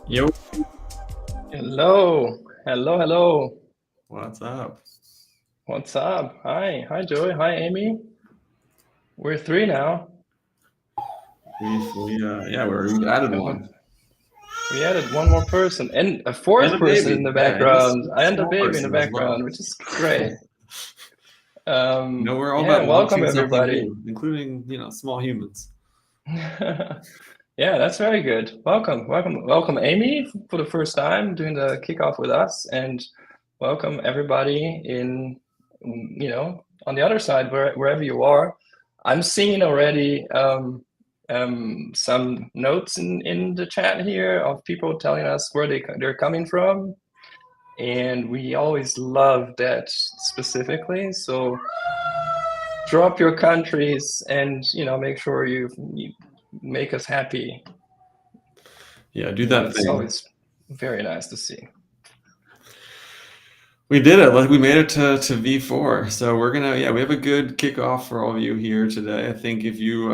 Yo, Hello, hello. what's up? What's up? Hi, Joey. Hi, Amy. We're three now. We added Uh, one. We added one more person and a And fourth a person in baby. the Yeah, and a background, and a small baby in the person as well. background, which is great. We're all Yeah, about welcome launching something everybody. new, including, small humans. Yeah, that's very good. Welcome, Amy, for the first time doing the kickoff with us, and welcome everybody on the other side, wherever you are. I'm seeing already some notes in the chat here of people telling us where they're coming from, and we always love that specifically. So drop your countries and make sure you make us happy. Yeah, do that It's thing. always very nice to see. We did it. Like we made it to V4. So we have a good kickoff for all of you here today. I think if you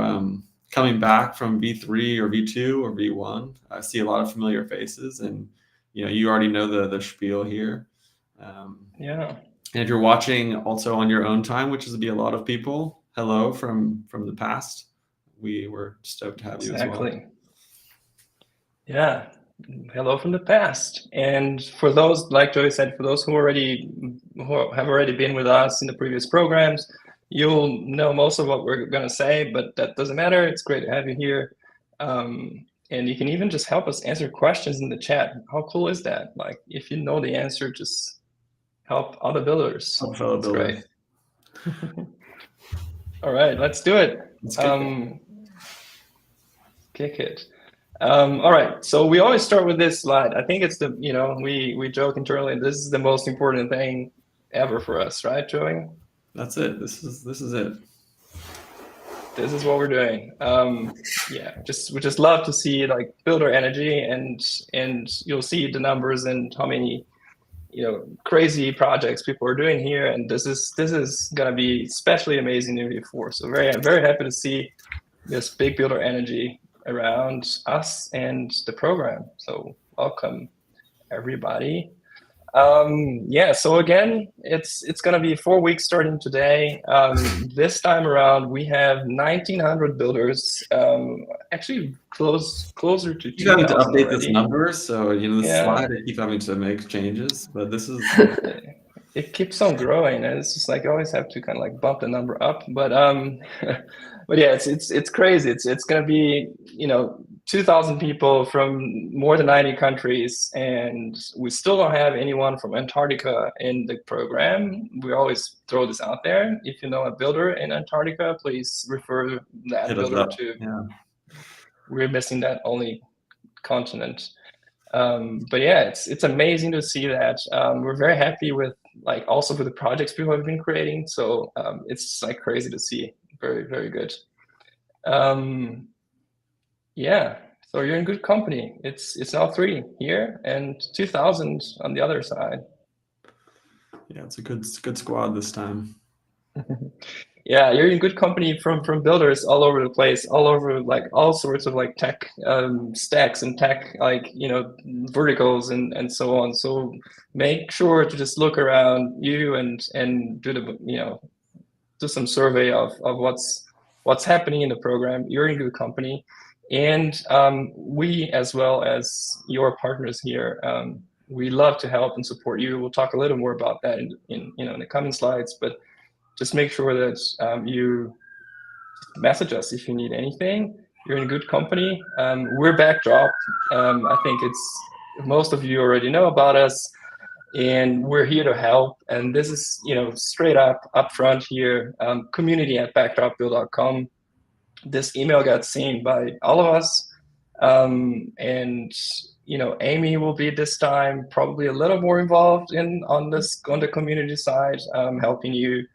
coming back from V3 or V2 or V1, I see a lot of familiar faces, and you already know the spiel here. Yeah, And if you're watching also on your own time, which is be a lot of people, hello from the past. We were stoked to have you as well. exactly. Yeah. Hello from the past. And for those, like Joey said, for those who have already been with us in the previous programs, you'll know most of what we're going to say, but that doesn't matter. It's great to have you here. And you can even just help us answer questions in the chat. How cool is that? Like, if you know the answer, just help other builders. Help fellow It's great. builders. All right, let's do it. Let's kick it. Kick it. All right, so we always start with this slide. I think it's we joke internally, this is the most important thing ever for us, right, Joey? That's it. This is it. This is what we're doing. Yeah, we just love to see like builder energy, and you'll see the numbers and how many crazy projects people are doing here, and this is gonna be especially amazing in V4. So very happy to see this big builder energy around us and the program. So welcome everybody. Yeah, so again, it's gonna be 4 weeks starting today. This time around, we have 1,900 builders. Actually, closer to Keep having to 2,000 update this already. number, so the Yeah, slide I keep having to make changes, but this is it keeps on growing, and it's just like I always have to kind of like bump the number up. But but yeah, it's crazy. It's gonna be 2,000 people from more than 90 countries, and we still don't have anyone from Antarctica in the program. We always throw this out there. If you know a builder in Antarctica, please refer that hit us builder up. to. Yeah. We're missing that only continent. But yeah, it's amazing to see that. We're very happy with like also with the projects people have been creating. So it's like crazy to see. Very good. Um, yeah. So you're in good company. It's now 3 here and 2,000 on the other side. Yeah, it's a good squad this time. Yeah, you're in good company from builders all over the place, all over like all sorts of like tech stacks and tech like verticals and so on. So make sure to just look around you and do the do some survey of what's happening in the program. You're in good company, and we as well as your partners here. We love to help and support you. We'll talk a little more about that in the coming slides, but just make sure that you message us if you need anything. You're in good company. We're Backdrop. I think most of you already know about us, and we're here to help. And this is straight up front here. Community@backdropbuild.com. This email got seen by all of us, and Amy will be this time probably a little more involved on the community side, helping you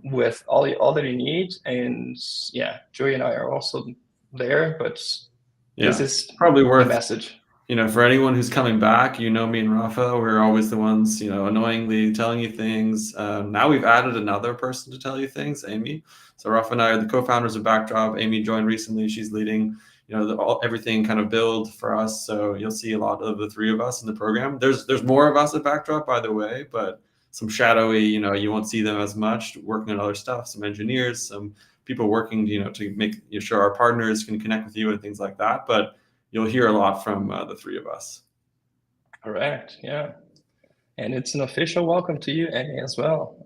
with all that you need. And yeah, Joey and I are also there, but this Yeah, is probably the worth message. for anyone who's coming back. Me and Rafa, we're always the ones annoyingly telling you things. Now we've added another person to tell you things, Amy. So Rafa and I are the co-founders of Backdrop. Amy joined recently. She's leading everything kind of build for us. So you'll see a lot of the three of us in the program. There's more of us at Backdrop, by the way, but some shadowy, you won't see them as much working on other stuff, some engineers, some people working, to make sure our partners can connect with you and things like that. But you'll hear a lot from the three of us. Correct. Yeah. And it's an official welcome to you, Annie, as well.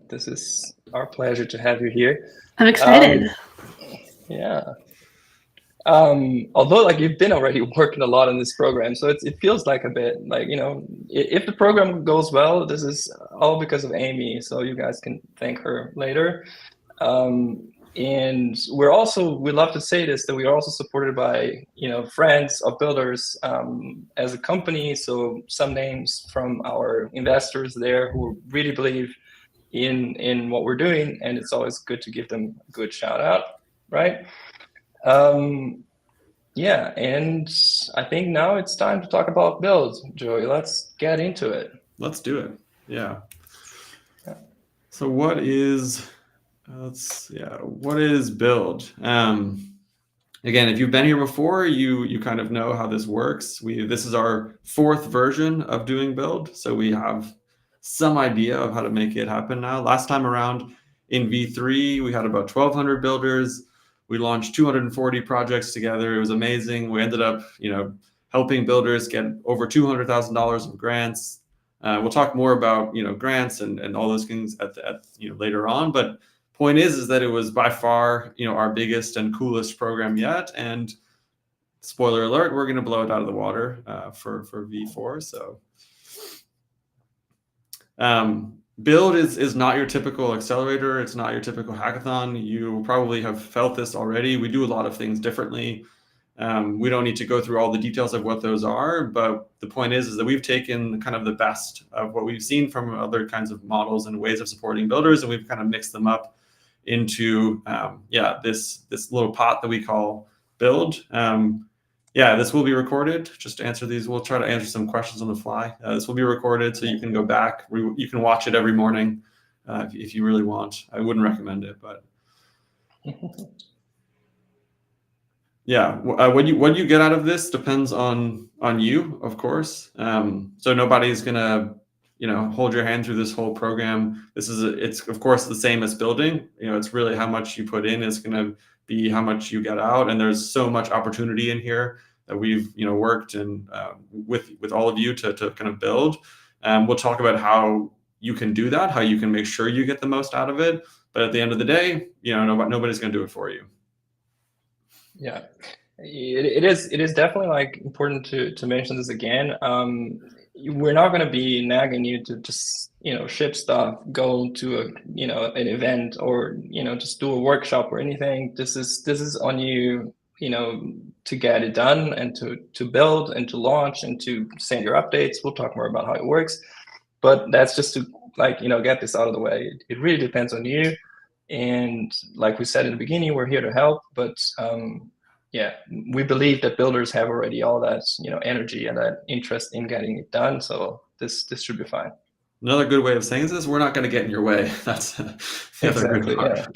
This is our pleasure to have you here. I'm excited. Yeah. Although like you've been already working a lot on this program, so it feels like a bit like, if the program goes well, this is all because of Amy. So you guys can thank her later. And we love to say this, that we are also supported by, friends of builders as a company. So some names from our investors there who really believe in what we're doing, and it's always good to give them a good shout out, right? Yeah, and I think now it's time to talk about build, Joey. Let's get into it. Let's do it. Yeah. So what is build? Again, if you've been here before, you kind of know how this works. This is our fourth version of doing build, so we have some idea of how to make it happen now. Last time around in V3, we had about 1,200 builders. We launched 240 projects together. It was amazing. We ended up, helping builders get over $200,000 of grants. We'll talk more about, grants and all those things at later on. But point is that it was by far, our biggest and coolest program yet. And spoiler alert, we're going to blow it out of the water for V4. So build is not your typical accelerator. It's not your typical hackathon. You probably have felt this already. We do a lot of things differently. We don't need to go through all the details of what those are, but the point is that we've taken kind of the best of what we've seen from other kinds of models and ways of supporting builders, and we've kind of mixed them up into this little pot that we call build. This will be recorded. Just to answer these, we'll try to answer some questions on the fly. This will be recorded, so you can go back. You can watch it every morning if you really want. I wouldn't recommend it, but yeah. What you get out of this depends on you, of course. So nobody's gonna hold your hand through this whole program. It's of course the same as building. It's really how much you put in is gonna be how much you get out, and there's so much opportunity in here that we've worked and with all of you to kind of build. We'll talk about how you can do that, how you can make sure you get the most out of it. But at the end of the day, nobody's going to do it for you. Yeah, it is definitely like important to mention this again. We're not going to be nagging you to just ship stuff, go to an event, or just do a workshop or anything. This is on you, to get it done and to build and to launch and to send your updates. We'll talk more about how it works, but that's just to get this out of the way. It really depends on you. And like we said in the beginning, we're here to help, but we believe that builders have already all that energy and that interest in getting it done. So this should be fine. Another good way of saying this is we're not going to get in your way. That's the other good part.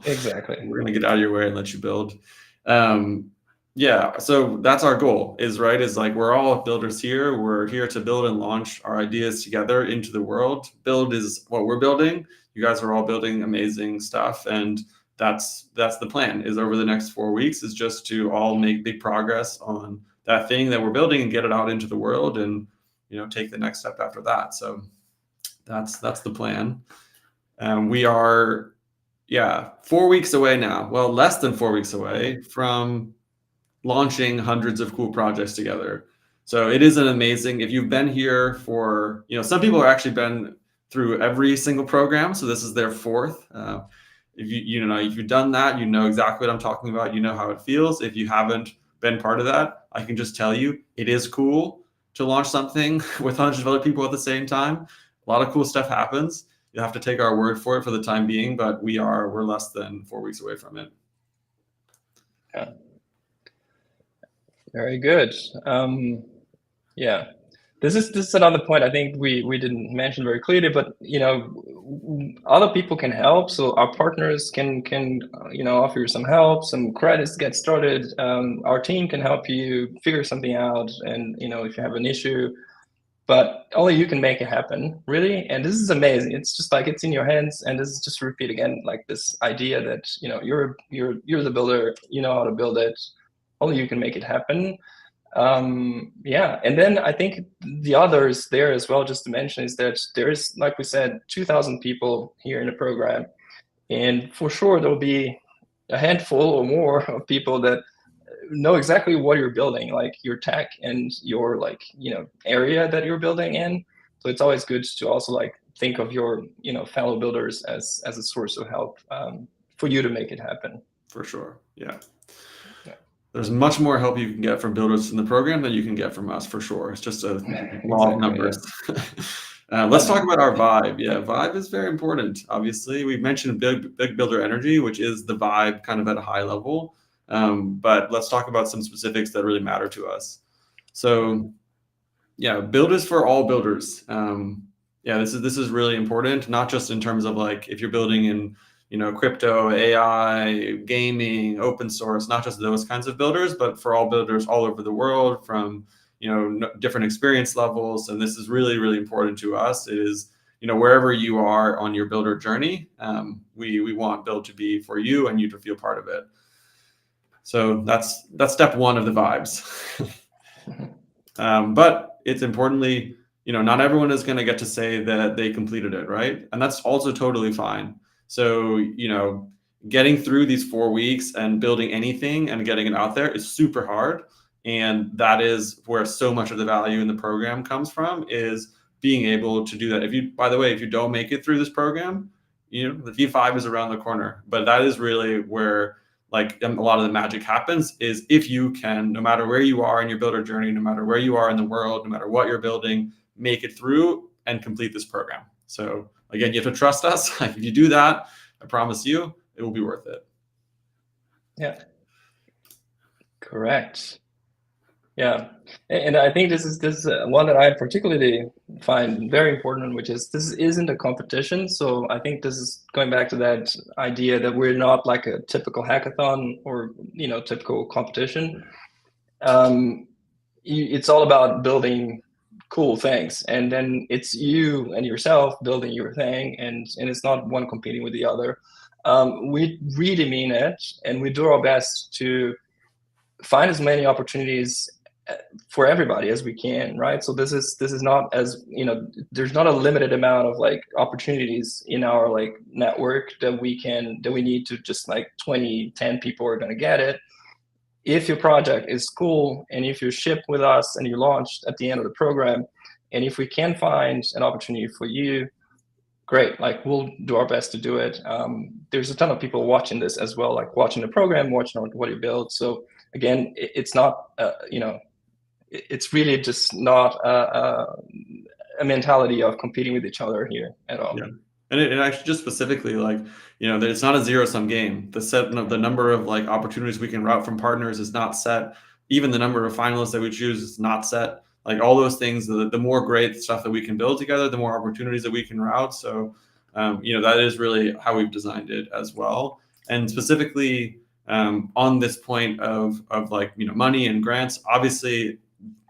Exactly. We're going to get out of your way and let you build. So that's our goal. Is like we're all builders here. We're here to build and launch our ideas together into the world. Build is what we're building. You guys are all building amazing stuff, and that's the plan. Is over the next 4 weeks is just to all make big progress on that thing that we're building and get it out into the world, and take the next step after that. So that's the plan. We are 4 weeks away now. Well, less than 4 weeks away from launching hundreds of cool projects together. So it is an amazing. If you've been here for some people have actually been through every single program, so this is their fourth. If you've done that, you know exactly what I'm talking about. You know how it feels. If you haven't been part of that, I can just tell you it is cool to launch something with hundreds of other people at the same time. A lot of cool stuff happens. You have to take our word for it for the time being, but we're less than 4 weeks away from it. Yeah. Very good. this is another point I think we didn't mention very clearly, but other people can help. So our partners can offer you some help, some credits to get started. Our team can help you figure something out, and if you have an issue, but only you can make it happen, really. And this is amazing. It's just like it's in your hands, and this is just repeat again, like this idea that you're the builder, you know how to build it, only you can make it happen. Yeah, and then I think the others there as well, just to mention, is that there's, like we said, 2,000 people here in the program, and for sure there will be a handful or more of people that know exactly what you're building, like your tech and your area that you're building in. So it's always good to also like think of your fellow builders as a source of help for you to make it happen. For sure, yeah. There's much more help you can get from builders in the program than you can get from us, for sure. It's just a law of numbers. Yeah. Let's talk about our vibe. Yeah, vibe is very important. Obviously, we've mentioned big builder energy, which is the vibe kind of at a high level. But let's talk about some specifics that really matter to us. So yeah, builders for all builders. Yeah, this is really important, not just in terms of like if you're building in crypto, AI, gaming, open source, not just those kinds of builders, but for all builders all over the world from different experience levels. And this is really, really important to us. It is wherever you are on your builder journey, we want Build to be for you and you to feel part of it. So that's step one of the vibes. But it's importantly, not everyone is going to get to say that they completed it, right? And that's also totally fine. So, getting through these 4 weeks and building anything and getting it out there is super hard. And that is where so much of the value in the program comes from, is being able to do that. By the way, if you don't make it through this program, the V5 is around the corner. But that is really where like a lot of the magic happens, is if you can, no matter where you are in your builder journey, no matter where you are in the world, no matter what you're building, make it through and complete this program. So again, you have to trust us. If you do that, I promise you, it will be worth it. Yeah, correct. Yeah, and I think this is one that I particularly find very important, which is this isn't a competition. So I think this is going back to that idea that we're not like a typical hackathon or typical competition. It's all about building cool things, and then it's you and yourself building your thing, and it's not one competing with the other. We really mean it, and we do our best to find as many opportunities for everybody as we can, right? So this is not, as there's not a limited amount of like opportunities in our like network that we need to just like 10 people are going to get it. If your project is cool, and if you ship with us and you launched at the end of the program, and if we can find an opportunity for you, great, like we'll do our best to do it. There's a ton of people watching this as well, like watching the program, watching what you build. So again, it's not it's really just not a mentality of competing with each other here at all. Yeah. And it actually just specifically like, it's not a zero-sum game. The number of like opportunities we can route from partners is not set. Even the number of finalists that we choose is not set. Like all those things, the more great stuff that we can build together, the more opportunities that we can route. So, that is really how we've designed it as well. And specifically on this point of like, money and grants, obviously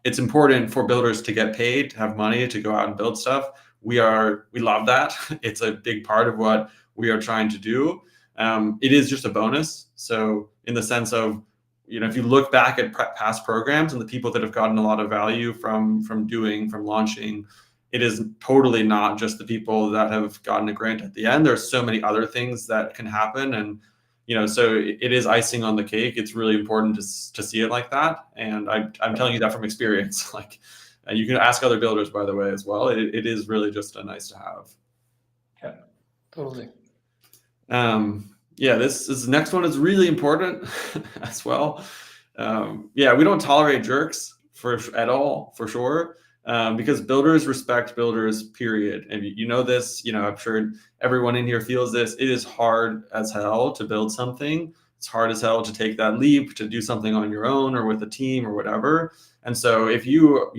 it's important for builders to get paid, to have money to go out and build stuff. We love that. It's a big part of what we are trying to do. It is just a bonus. So in the sense of, if you look back at past programs and the people that have gotten a lot of value from launching, it is totally not just the people that have gotten a grant at the end. There's so many other things that can happen. And so it is icing on the cake. It's really important to see it like that. And I'm telling you that from experience. Like, and you can ask other builders, by the way, as well. It is really just a nice to have. Yeah, totally. Yeah, this next one is really important as well. Yeah, we don't tolerate jerks at all, for sure. Because builders respect builders, period. And you know this, I'm sure everyone in here feels this. It is hard as hell to build something it's hard as hell to take that leap to do something on your own or with a team or whatever. And so if you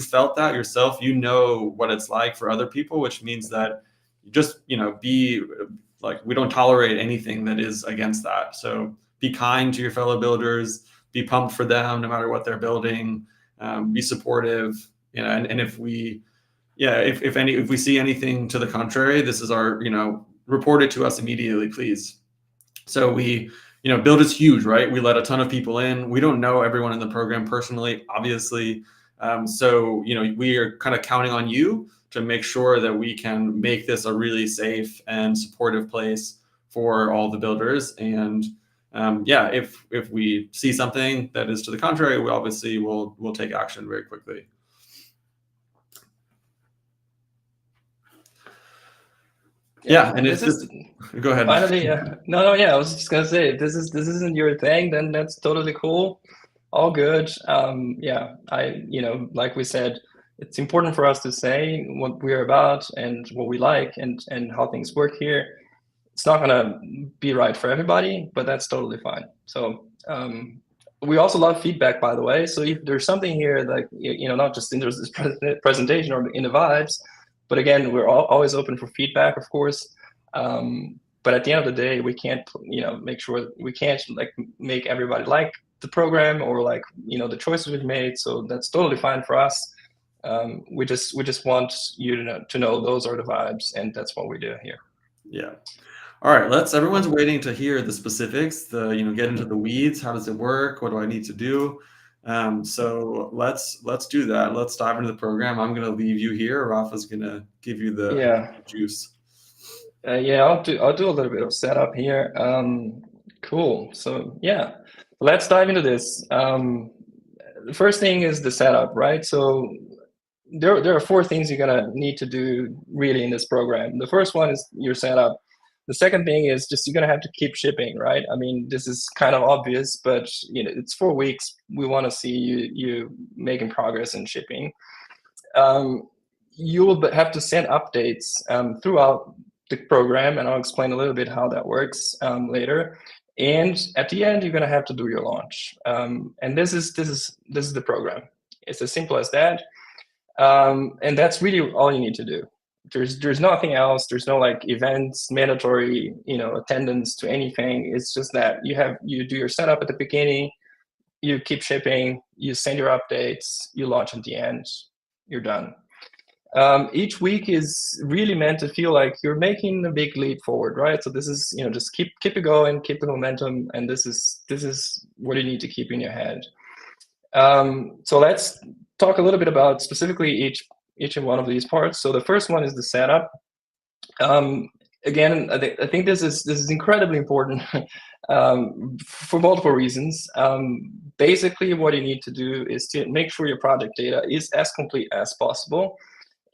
felt that yourself, you know what it's like for other people, which means that you just, be like, we don't tolerate anything that is against that. So be kind to your fellow builders, be pumped for them no matter what they're building, be supportive, and if we, if we see anything to the contrary, this is our, report it to us immediately, please. So we, Build is huge, right? We let a ton of people in. We don't know everyone in the program personally, obviously. So, we are kind of counting on you to make sure that we can make this a really safe and supportive place for all the builders. And if we see something that is to the contrary, we obviously will take action very quickly. Yeah, and it's just, go ahead. Finally, no, yeah, I was just gonna say, if this isn't your thing, then that's totally cool, all good. Yeah, like we said, it's important for us to say what we're about and what we like and how things work here. It's not gonna be right for everybody, but that's totally fine. So we also love feedback, by the way. So if there's something here that, not just in this presentation or in the vibes, but again, we're always open for feedback, of course. But at the end of the day, we can't, make sure we can't like make everybody like the program or like, the choices we've made. So that's totally fine for us. We just want you to know those are the vibes, and that's what we do here. Yeah. All right, everyone's waiting to hear the specifics, get into the weeds. How does it work? What do I need to do? So let's do that. Let's dive into the program. I'm going to leave you here. Rafa's going to give you the juice. I'll do a little bit of setup here. Cool. So yeah, let's dive into this. The first thing is the setup, right? So there are 4 things you're gonna need to do really in this program. The first one is your setup. The second thing is just you're gonna have to keep shipping, right? I mean, this is kind of obvious, but it's 4 weeks. We want to see you making progress in shipping. You will have to send updates throughout the program, and I'll explain a little bit how that works later. And at the end, you're gonna have to do your launch. And this is the program. It's as simple as that. And that's really all you need to do. There's nothing else. There's no like events, mandatory, attendance to anything. It's just that you do your setup at the beginning, you keep shipping, you send your updates, you launch at the end, you're done. Each week is really meant to feel like you're making a big leap forward, right? So this is, just keep it going, keep the momentum, and this is what you need to keep in your head. So let's talk a little bit about specifically each and one of these parts. So the first one is the setup. Again, I think this is incredibly important for multiple reasons. Basically, what you need to do is to make sure your project data is as complete as possible.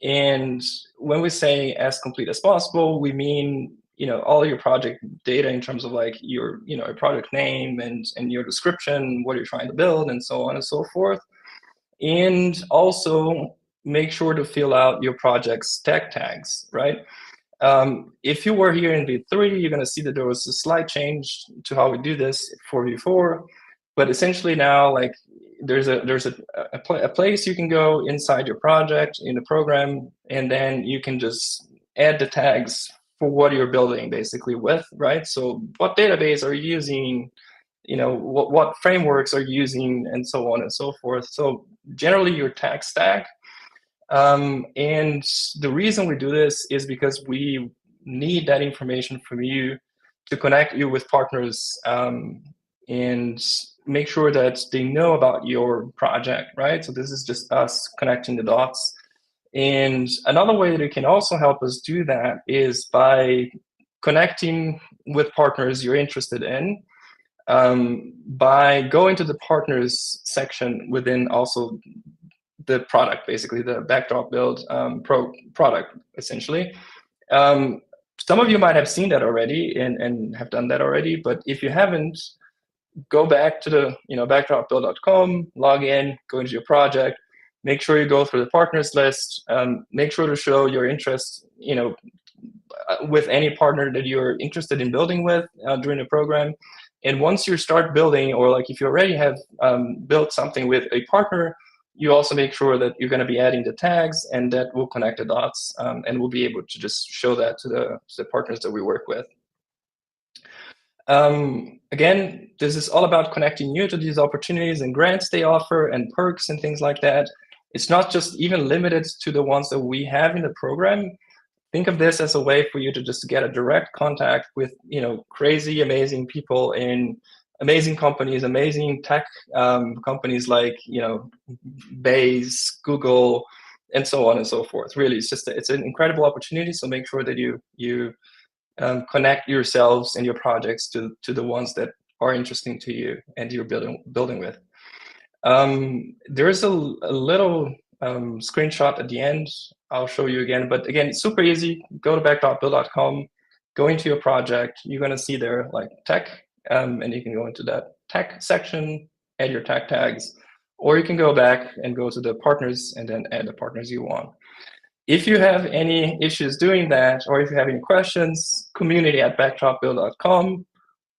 And when we say as complete as possible, we mean all your project data in terms of like your a project name and your description, what you're trying to build, and so on and so forth. And also make sure to fill out your project's tech tags, right? If you were here in V3, you're going to see that there was a slight change to how we do this for V4, but essentially now, like, there's a place you can go inside your project in the program, and then you can just add the tags for what you're building basically with, right? So what database are you using? What frameworks are you using, and so on and so forth. So generally your tag stack. And the reason we do this is because we need that information from you to connect you with partners and make sure that they know about your project, right? So this is just us connecting the dots. And another way that it can also help us do that is by connecting with partners you're interested in, by going to the partners section within also the product, basically the backdrop build pro product, essentially. Some of you might have seen that already and have done that already, but if you haven't, go back to the backdropbuild.com, log in, go into your project, make sure you go through the partners list, make sure to show your interest, with any partner that you're interested in building with during the program. And once you start building, or like if you already have built something with a partner, you also make sure that you're going to be adding the tags, and that will connect the dots, and we'll be able to just show that to the partners that we work with. Again, this is all about connecting you to these opportunities and grants they offer and perks and things like that. It's not just even limited to the ones that we have in the program. Think of this as a way for you to just get a direct contact with, crazy, amazing people in amazing companies, amazing tech companies like, Base, Google, and so on and so forth. Really, it's an incredible opportunity. So make sure that you connect yourselves and your projects to the ones that are interesting to you and you're building with. There is a little screenshot at the end. I'll show you again, but again, it's super easy. Go to back.build.com, go into your project. You're going to see there like tech, and you can go into that tech section, add your tech tags, or you can go back and go to the partners and then add the partners you want. If you have any issues doing that, or if you have any questions, community@backdropbuild.com.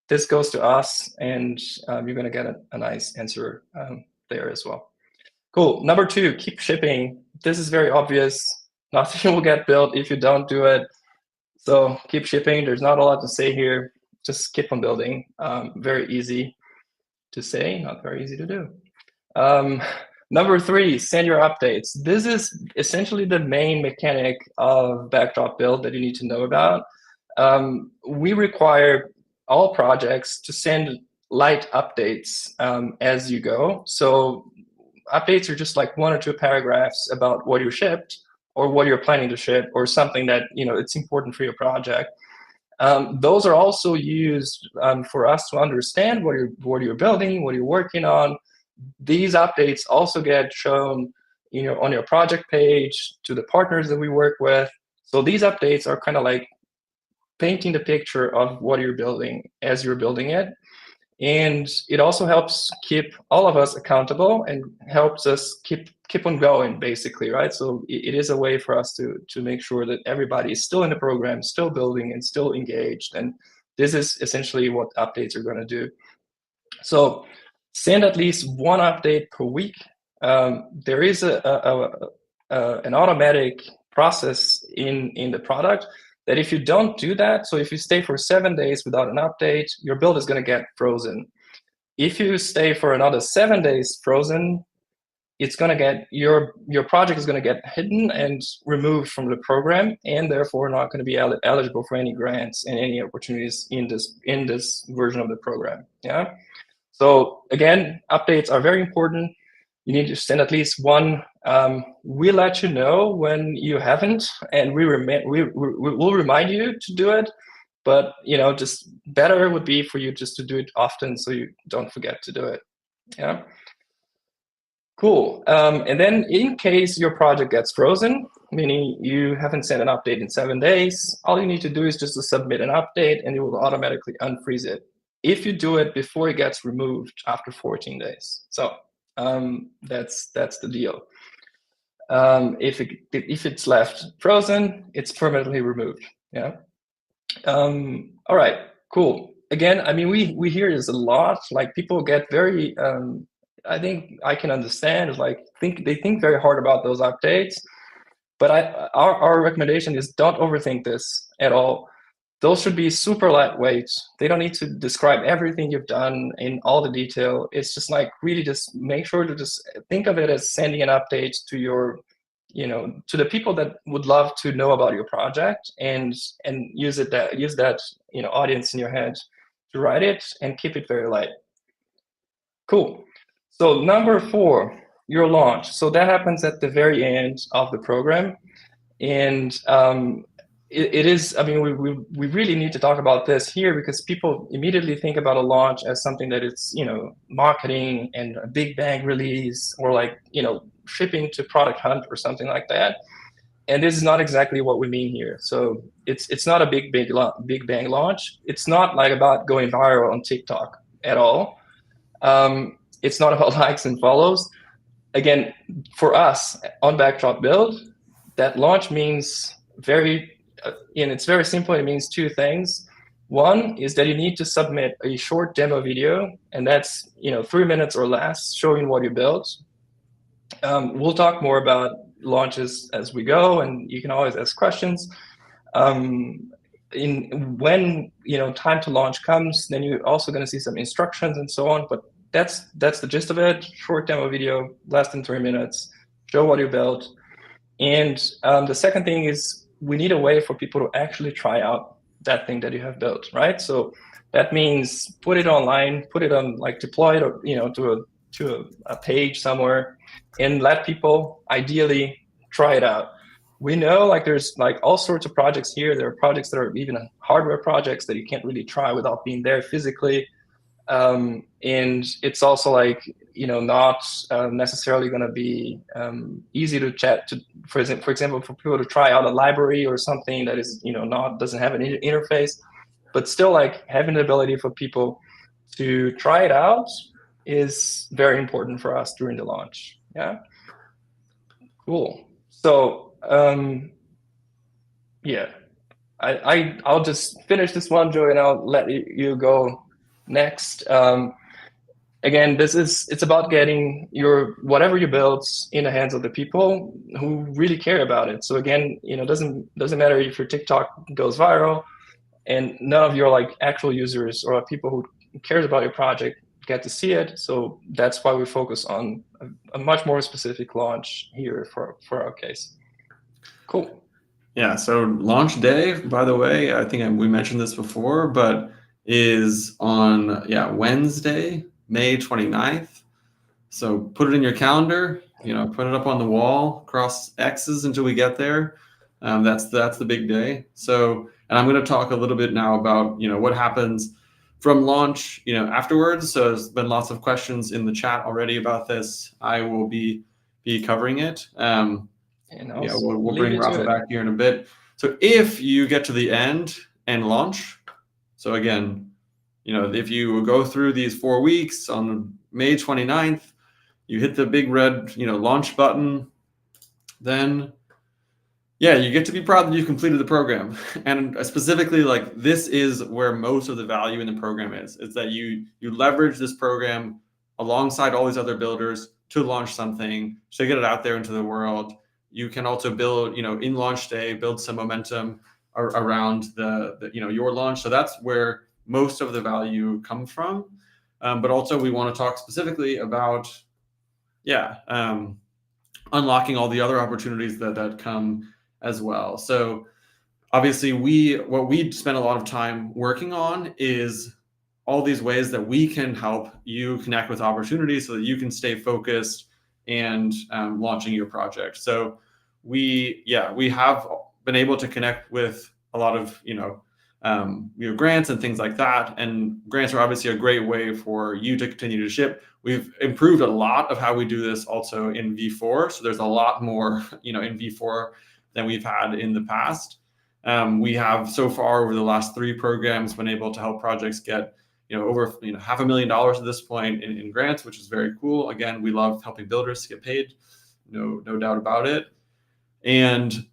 This goes to us, and you're going to get a nice answer there as well. Cool. Number 2, keep shipping. This is very obvious. Nothing will get built if you don't do it. So keep shipping. There's not a lot to say here. Just keep on building. Very easy to say, not very easy to do. Number 3, send your updates. This is essentially the main mechanic of Backdrop Build that you need to know about. We require all projects to send light updates as you go. So updates are just like 1 or 2 paragraphs about what you shipped or what you're planning to ship, or something that it's important for your project. Those are also used for us to understand what you're building, what you're working on. These updates also get shown on your project page to the partners that we work with. So these updates are kind of like painting the picture of what you're building as you're building it. And it also helps keep all of us accountable and helps us keep on going, basically, right? So it is a way for us to make sure that everybody is still in the program, still building, and still engaged. And this is essentially what updates are going to do. So send at least 1 update per week. There is an automatic process in the product that if you don't do that, so if you stay for 7 days without an update, your build is going to get frozen. If you stay for another 7 days frozen, it's going to get your project is going to get hidden and removed from the program, and therefore not going to be eligible for any grants and any opportunities in this version of the program. Yeah. So again, updates are very important. You need to send at least 1. We let you know when you haven't, and we will remind you to do it. But just better would be for you just to do it often, so you don't forget to do it. Yeah. Cool. And then in case your project gets frozen, meaning you haven't sent an update in 7 days, all you need to do is just to submit an update, and it will automatically unfreeze it if you do it before it gets removed after 14 days. So that's the deal. If it's left frozen, it's permanently removed. Yeah. All right. Cool. Again, I mean, we hear this a lot. Like, people get very. I think I can understand. Like, they think very hard about those updates. But our recommendation is don't overthink this at all. Those should be super lightweight. They don't need to describe everything you've done in all the detail. It's just like, really just make sure to just think of it as sending an update to your, to the people that would love to know about your project, and use that audience in your head to write it, and keep it very light. Cool. So number 4, your launch. So that happens at the very end of the program, and it is, I mean, we really need to talk about this here, because people immediately think about a launch as something that it's, marketing and a big bang release, or like, shipping to Product Hunt or something like that. And this is not exactly what we mean here. So it's not a big bang launch. It's not like about going viral on TikTok at all. It's not about likes and follows. Again, for us on Backdrop Build, that launch means very and it's very simple. It means two things. One is that you need to submit a short demo video, and that's 3 minutes or less, showing what you built. We'll talk more about launches as we go, and you can always ask questions. When time to launch comes, then you're also going to see some instructions and so on. But that's the gist of it. Short demo video, less than 3 minutes. Show what you built. And the second thing is we need a way for people to actually try out that thing that you have built, right? So that means put it online, put it on, like, deploy it, or, to a page somewhere, and let people ideally try it out. We know, like, there's like all sorts of projects here. There are projects that are even hardware projects that you can't really try without being there physically. And it's also like, not necessarily going to be easy to chat to, for example, for people to try out a library or something that is, doesn't have an interface, but still, like, having the ability for people to try it out is very important for us during the launch. Yeah. Cool. So, yeah, I'll just finish this one, Joey, and I'll let you go next. Again, it's about getting whatever you build in the hands of the people who really care about it. So again, doesn't matter if your TikTok goes viral and none of your, like, actual users or people who cares about your project get to see it. So that's why we focus on a much more specific launch here for our case. Cool. Yeah, so launch day, by the way, I think we mentioned this before, but is on Wednesday, May 29th. So put it in your calendar, put it up on the wall, cross X's until we get there. That's the big day. So, and I'm going to talk a little bit now about, what happens from launch, afterwards. So there's been lots of questions in the chat already about this. I will be covering it. And we'll bring Rafa back here in a bit. So if you get to the end and launch, so again, if you go through these 4 weeks on May 29th, you hit the big red, launch button, then you get to be proud that you completed the program. And specifically, like, this is where most of the value in the program is that you leverage this program alongside all these other builders to launch something, to get it out there into the world. You can also build, in launch day, build some momentum around the your launch. So that's where most of the value comes from. But also we want to talk specifically about, unlocking all the other opportunities that come as well. So obviously what we spend a lot of time working on is all these ways that we can help you connect with opportunities so that you can stay focused and launching your project. So we have been able to connect with a lot of grants and things like that, and grants are obviously a great way for you to continue to ship. We've improved a lot of how we do this also in V4, so there's a lot more in V4 than we've had in the past. We have so far over the last 3 programs been able to help projects get over $500,000 at this point in grants, which is very cool. Again, we love helping builders get paid, no doubt about it. And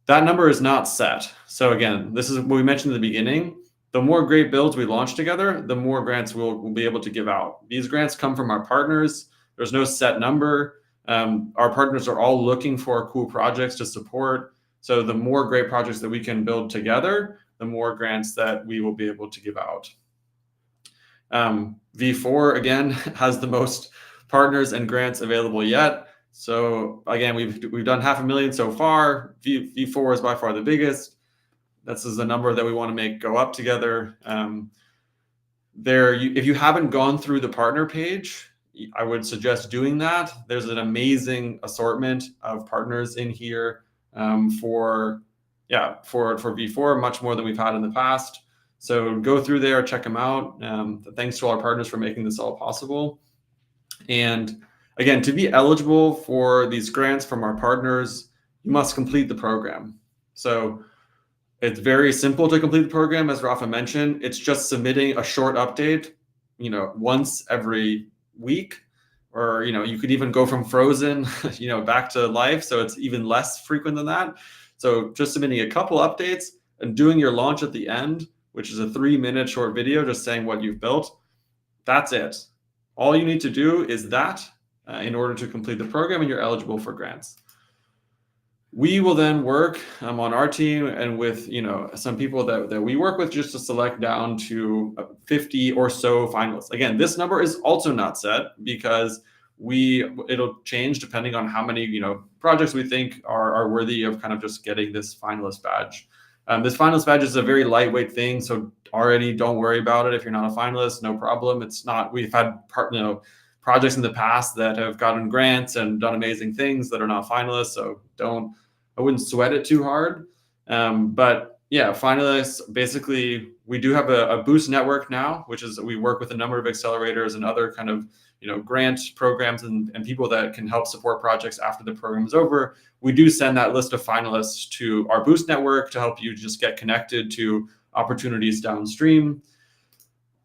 that number is not set. So again, this is what we mentioned in the beginning. The more great builds we launch together, the more grants we'll be able to give out. These grants come from our partners. There's no set number. Our partners are all looking for cool projects to support. So the more great projects that we can build together, the more grants that we will be able to give out. V4, again, has the most partners and grants available yet. So again, we've done $500,000 so far. V4 is by far the biggest. This is a number that we want to make go up together. If you haven't gone through the partner page, I would suggest doing that. There's an amazing assortment of partners in here for V4, much more than we've had in the past. So go through there, check them out. Thanks to all our partners for making this all possible. And again, to be eligible for these grants from our partners, you must complete the program. So it's very simple to complete the program, as Rafa mentioned. It's just submitting a short update, once every week, or you could even go from frozen, back to life. So it's even less frequent than that. So just submitting a couple updates, and doing your launch at the end, which is a 3-minute short video just saying what you've built. That's it. All you need to do is that in order to complete the program, and you're eligible for grants. We will then work on our team and with some people that we work with just to select down to 50 or so finalists. Again, this number is also not set because it'll change depending on how many projects we think are worthy of kind of just getting this finalist badge. This finalist badge is a very lightweight thing, so already don't worry about it if you're not a finalist. No problem. It's not. We've had projects in the past that have gotten grants and done amazing things that are not finalists, so I wouldn't sweat it too hard. But yeah, finalists, basically, we do have a boost network now, which is we work with a number of accelerators and other kind of grant programs and people that can help support projects after the program is over. We do send that list of finalists to our boost network to help you just get connected to opportunities downstream.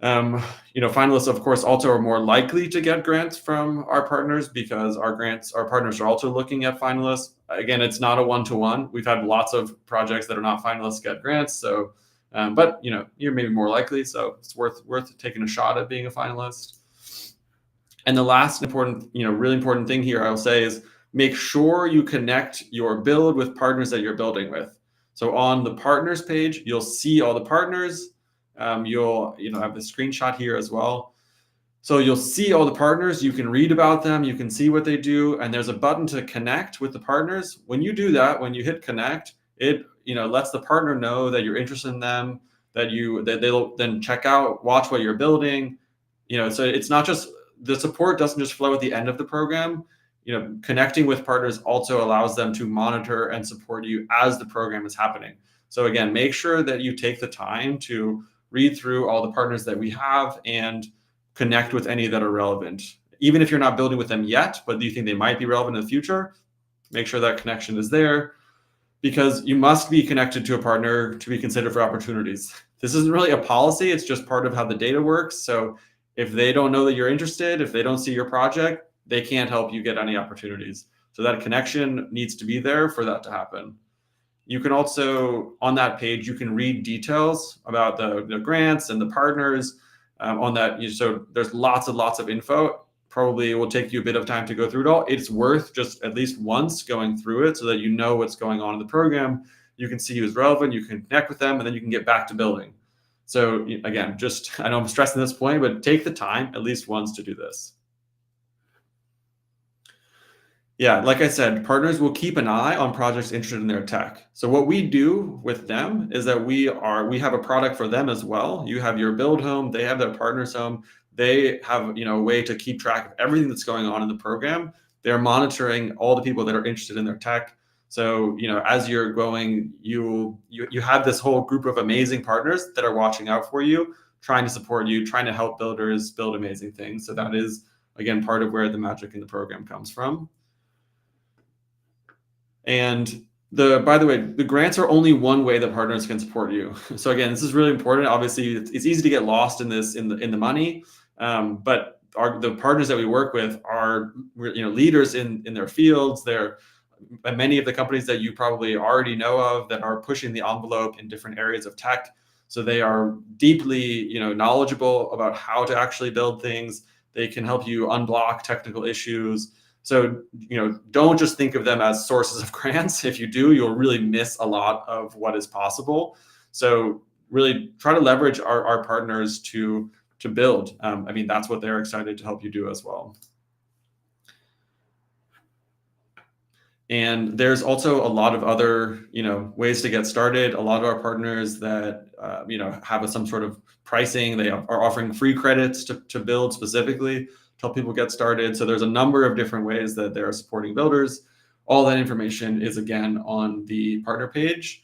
Finalists, of course, also are more likely to get grants from our partners because our partners are also looking at finalists. Again, it's not a one-to-one. We've had lots of projects that are not finalists get grants. So, but you're maybe more likely, so it's worth taking a shot at being a finalist. And the last really important thing here I'll say is make sure you connect your build with partners that you're building with. So on the partners page, you'll see all the partners. You'll have the screenshot here as well. So you'll see all the partners. You can read about them. You can see what they do. And there's a button to connect with the partners. When you do that, when you hit connect, it lets the partner know that you're interested in them, that they'll then check out, watch what you're building. So it's not just the support doesn't just flow at the end of the program. Connecting with partners also allows them to monitor and support you as the program is happening. So again, make sure that you take the time to read through all the partners that we have and connect with any that are relevant. Even if you're not building with them yet, but you think they might be relevant in the future, make sure that connection is there, because you must be connected to a partner to be considered for opportunities. This isn't really a policy. It's just part of how the data works. So if they don't know that you're interested, if they don't see your project, they can't help you get any opportunities. So that connection needs to be there for that to happen. You can also, on that page, you can read details about the grants and the partners on that. So there's lots and lots of info. Probably it will take you a bit of time to go through it all. It's worth just at least once going through it so that you know what's going on in the program. You can see who's relevant, you can connect with them, and then you can get back to building. So again, I know I'm stressing this point, but take the time at least once to do this. Yeah, like I said, partners will keep an eye on projects interested in their tech. So what we do with them is that we have a product for them as well. You have your build home, they have their partner's home. They have a way to keep track of everything that's going on in the program. They're monitoring all the people that are interested in their tech. So as you're going, you have this whole group of amazing partners that are watching out for you, trying to support you, trying to help builders build amazing things. So that is, again, part of where the magic in the program comes from. And by the way, the grants are only one way that partners can support you. So again, this is really important. Obviously, it's easy to get lost in the money, but the partners that we work with are leaders in their fields. They're many of the companies that you probably already know of that are pushing the envelope in different areas of tech. So they are deeply knowledgeable about how to actually build things. They can help you unblock technical issues. So, don't just think of them as sources of grants. If you do, you'll really miss a lot of what is possible. So really try to leverage our partners to build. That's what they're excited to help you do as well. And there's also a lot of other, ways to get started. A lot of our partners that, have some sort of pricing, they are offering free credits to build specifically, help people get started. So there's a number of different ways that they're supporting builders. All that information is, again, on the partner page.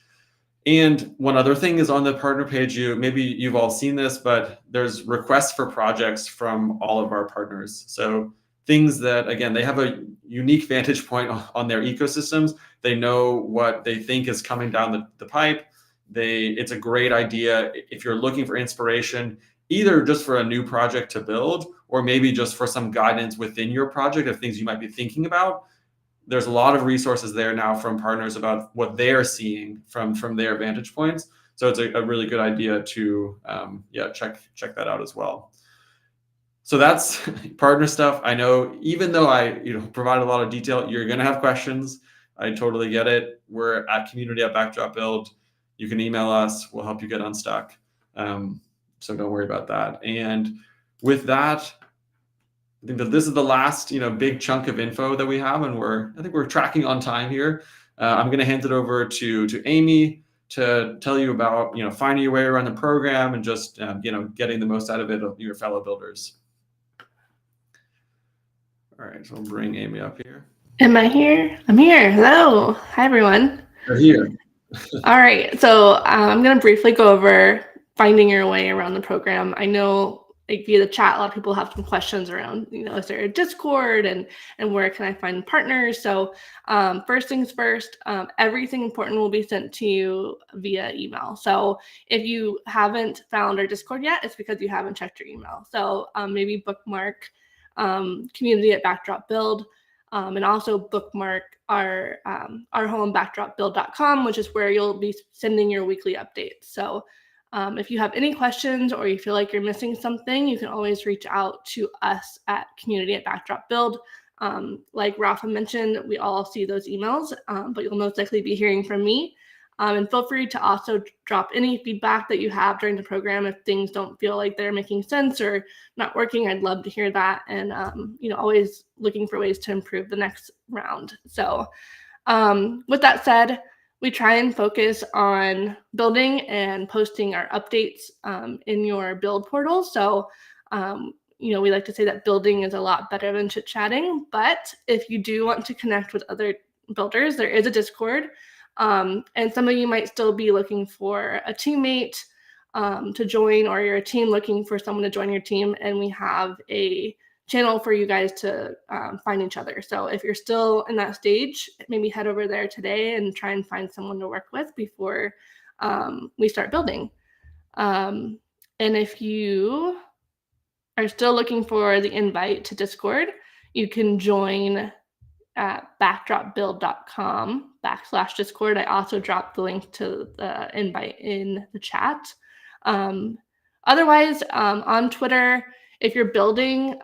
And one other thing is on the partner page, maybe you've all seen this, but there's requests for projects from all of our partners. So things that, again, they have a unique vantage point on their ecosystems. They know what they think is coming down the pipe. It's a great idea if you're looking for inspiration, either just for a new project to build, or maybe just for some guidance within your project of things you might be thinking about. there's a lot of resources there now from partners about what they're seeing from their vantage points. So it's a really good idea to check that out as well. So that's partner stuff. I know, even though I provide a lot of detail, you're going to have questions. I totally get it. We're at community@backdrop.build. You can email us. We'll help you get unstuck. So don't worry about that. And with that, I think that this is the last big chunk of info that we have, and I think we're tracking on time here. I'm going to hand it over to Amy to tell you about finding your way around the program and just getting the most out of it of your fellow builders. All right, so I'll bring Amy up here. Am I here? I'm here. Hello. Hi, everyone. You're here. All right. So I'm going to briefly go over finding your way around the program. I know via the chat, a lot of people have some questions around, is there a Discord and where can I find partners? So first things first, everything important will be sent to you via email. So if you haven't found our Discord yet, it's because you haven't checked your email. So maybe bookmark community@backdropbuild, and also bookmark our home backdropbuild.com, which is where you'll be sending your weekly updates. So if you have any questions or you feel like you're missing something, you can always reach out to us at community@backdropbuild. Like Rafa mentioned, we all see those emails, but you'll most likely be hearing from me. And feel free to also drop any feedback that you have during the program. If things don't feel like they're making sense or not working, I'd love to hear that. And, always looking for ways to improve the next round. So with that said, we try and focus on building and posting our updates in your build portal. So, we like to say that building is a lot better than chit-chatting. But if you do want to connect with other builders, there is a Discord. And some of you might still be looking for a teammate to join, or you're a team looking for someone to join your team. And we have a channel for you guys to find each other. So if you're still in that stage, maybe head over there today and try and find someone to work with before we start building. And if you are still looking for the invite to Discord, you can join at backdropbuild.com/Discord. I also dropped the link to the invite in the chat. Otherwise, on Twitter, if you're building,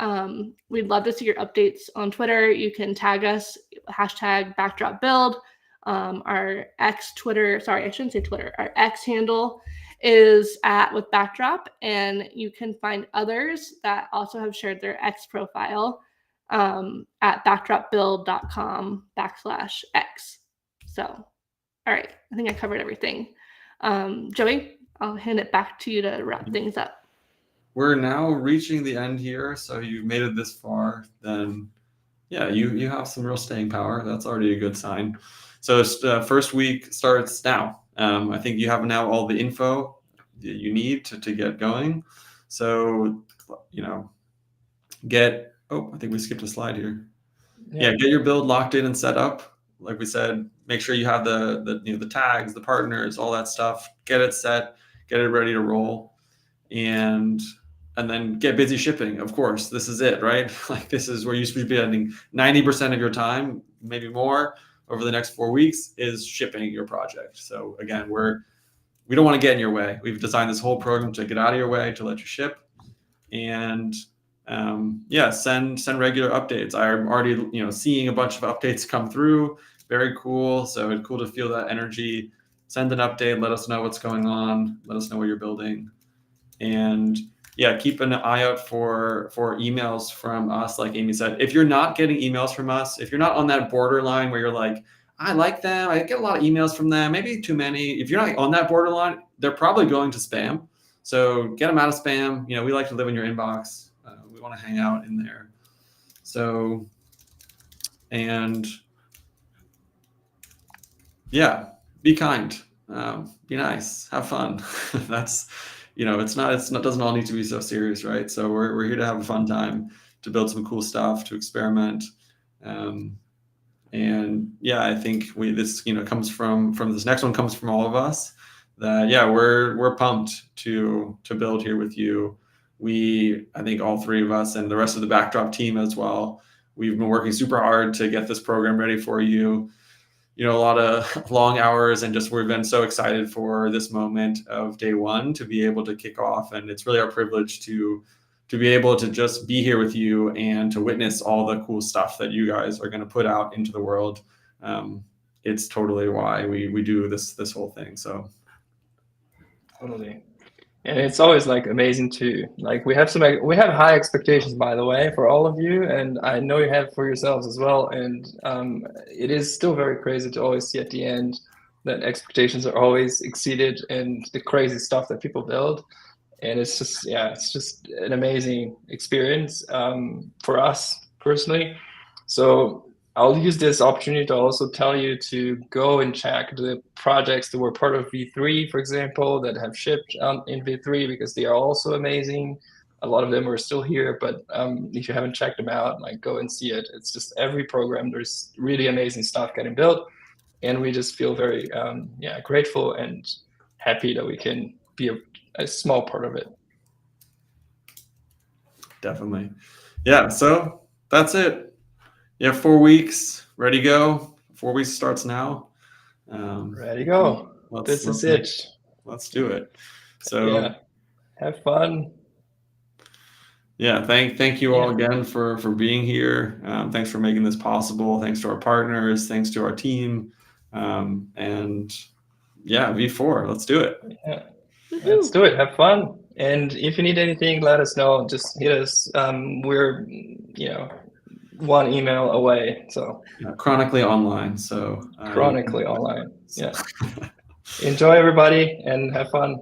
we'd love to see your updates on Twitter. You can tag us, #backdropbuild. Our X handle is @with backdrop, and you can find others that also have shared their X profile at backdropbuild.com/X. So, all right, I think I covered everything. Joey, I'll hand it back to you to wrap things up. We're now reaching the end here. So you've made it this far, then yeah, you have some real staying power. That's already a good sign. So first week starts now. I think you have now all the info that you need to get going. So, I think we skipped a slide here. Yeah, get your build locked in and set up. Like we said, make sure you have the tags, the partners, all that stuff. Get it set, get it ready to roll, and then get busy shipping. Of course, this is it, right? Like, this is where you should be spending 90% of your time, maybe more, over the next 4 weeks is shipping your project. So again, we don't want to get in your way. We've designed this whole program to get out of your way, to let you ship, and send regular updates. I'm already seeing a bunch of updates come through. Very cool. So it's cool to feel that energy. Send an update. Let us know what's going on. Let us know what you're building, and keep an eye out for emails from us. Like Amy said, if you're not getting emails from us, if you're not on that borderline where you're like, I like them, I get a lot of emails from them, maybe too many. If you're not on that borderline, they're probably going to spam. So get them out of spam. We like to live in your inbox. We want to hang out in there. So, and be kind, be nice, have fun. That's, it doesn't all need to be so serious, right? So we're here to have a fun time, to build some cool stuff, to experiment. I think this comes from this next one comes from all of us, that we're pumped to build here with you. I think all three of us and the rest of the Backdrop team as well We've been working super hard to get this program ready for you. A lot of long hours, and just we've been so excited for this moment of day one to be able to kick off. And it's really our privilege to be able to just be here with you and to witness all the cool stuff that you guys are going to put out into the world. It's totally why we do this whole thing. So totally. And it's always like amazing to like we have high expectations, by the way, for all of you, and I know you have for yourselves as well. And it is still very crazy to always see at the end that expectations are always exceeded and the crazy stuff that people build. And it's just an amazing experience for us personally. So I'll use this opportunity to also tell you to go and check the projects that were part of V3, for example, that have shipped in V3, because they are also amazing. A lot of them are still here, but if you haven't checked them out, like go and see it. It's just every program, there's really amazing stuff getting built. And we just feel very grateful and happy that we can be a small part of it. Definitely. Yeah, so that's it. 4 weeks, ready to go. 4 weeks starts now. Ready to go. This is it. Let's do it. So have fun. Yeah, thank you all again for being here. Thanks for making this possible. Thanks to our partners. Thanks to our team. And V4, let's do it. Yeah. Let's do it. Have fun. And if you need anything, let us know. Just hit us. We're, one email away. So chronically online. So chronically online. Yeah. Enjoy, everybody, and have fun.